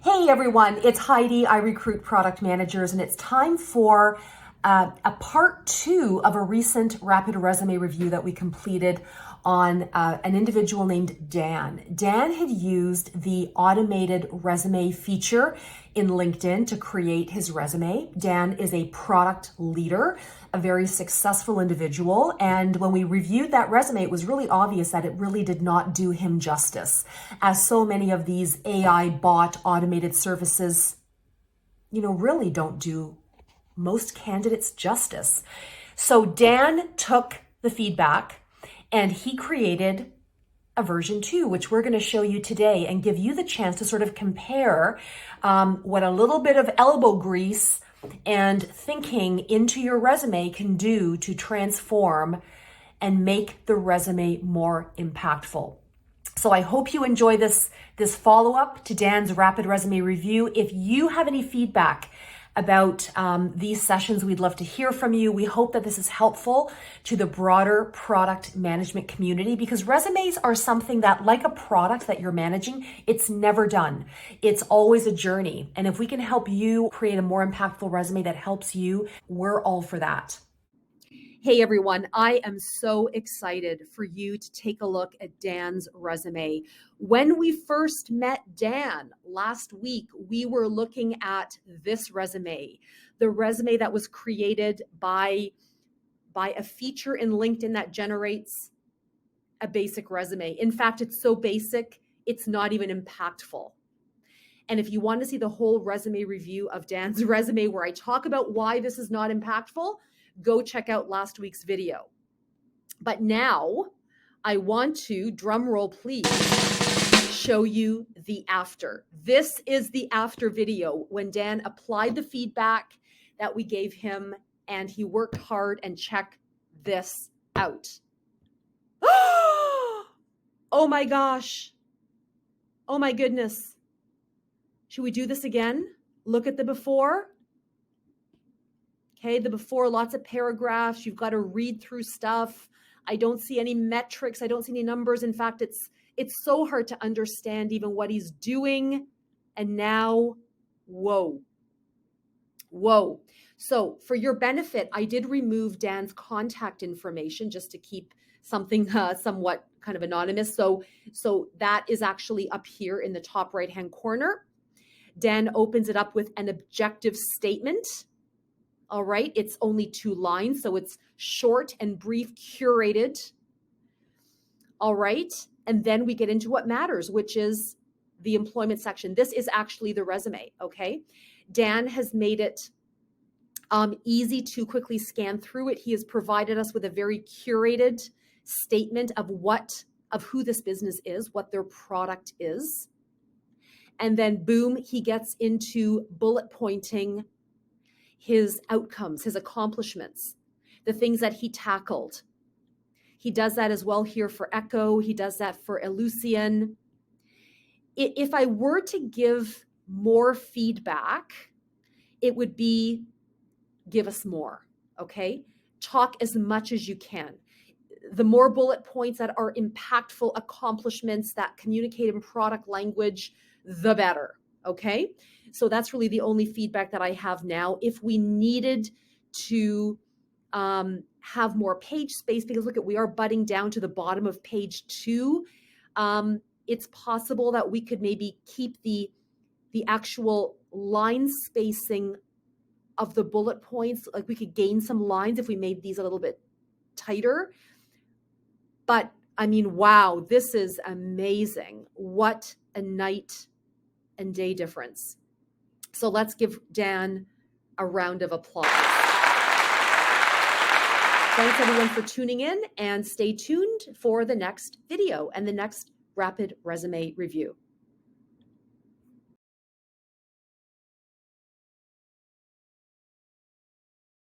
Hey everyone, it's Heidi. I recruit product managers, and it's time for a part two of a recent rapid resume review that we completed on an individual named Dan. Dan had used the automated resume feature in LinkedIn to create his resume. Dan is a product leader, a very successful individual. And when we reviewed that resume, it was really obvious that it really did not do him justice, as so many of these AI bot automated services, really don't do most candidates justice. So Dan took the feedback and he created a version 2, which we're going to show you today and give you the chance to sort of compare what a little bit of elbow grease and thinking into your resume can do to transform and make the resume more impactful. So I hope you enjoy this follow-up to Dan's rapid resume review. If you have any feedback about these sessions, we'd love to hear from you. We hope that this is helpful to the broader product management community, because resumes are something that, like a product that you're managing, it's never done. It's always a journey. And if we can help you create a more impactful resume that helps you, we're all for that. Hey everyone, I am so excited for you to take a look at Dan's resume. When we first met Dan last week, we were looking at this resume, the resume that was created by a feature in LinkedIn that generates a basic resume. In fact, it's so basic, it's not even impactful. And if you want to see the whole resume review of Dan's resume, where I talk about why this is not impactful, go check out last week's video. But now I want to, drum roll please, show you the after. This is the after video when Dan applied the feedback that we gave him and he worked hard, and check this out. Oh my gosh. Oh my goodness. Should we do this again? Look at the before. Okay, the before, lots of paragraphs. You've got to read through stuff. I don't see any metrics. I don't see any numbers. In fact, it's so hard to understand even what he's doing. And now, whoa. So for your benefit, I did remove Dan's contact information just to keep something somewhat kind of anonymous. So that is actually up here in the top right-hand corner. Dan opens it up with an objective statement. All right, it's only 2 lines, so it's short and brief, curated. All right, and then we get into what matters, which is the employment section. This is actually the resume, okay? Dan has made it easy to quickly scan through it. He has provided us with a very curated statement of who this business is, what their product is. And then boom, he gets into bullet pointing his outcomes, his accomplishments, the things that he tackled. He does that as well here for Echo. He does that for Ellucian. If I were to give more feedback, it would be give us more, okay? Talk as much as you can. The more bullet points that are impactful accomplishments that communicate in product language, the better, okay? So that's really the only feedback that I have now. If we needed to have more page space, because look, we are butting down to the bottom of page 2, it's possible that we could maybe keep the actual line spacing of the bullet points. Like we could gain some lines if we made these a little bit tighter. But I mean, wow, this is amazing. What a night and day difference. So let's give Dan a round of applause. Thanks everyone for tuning in, and stay tuned for the next video and the next rapid resume review.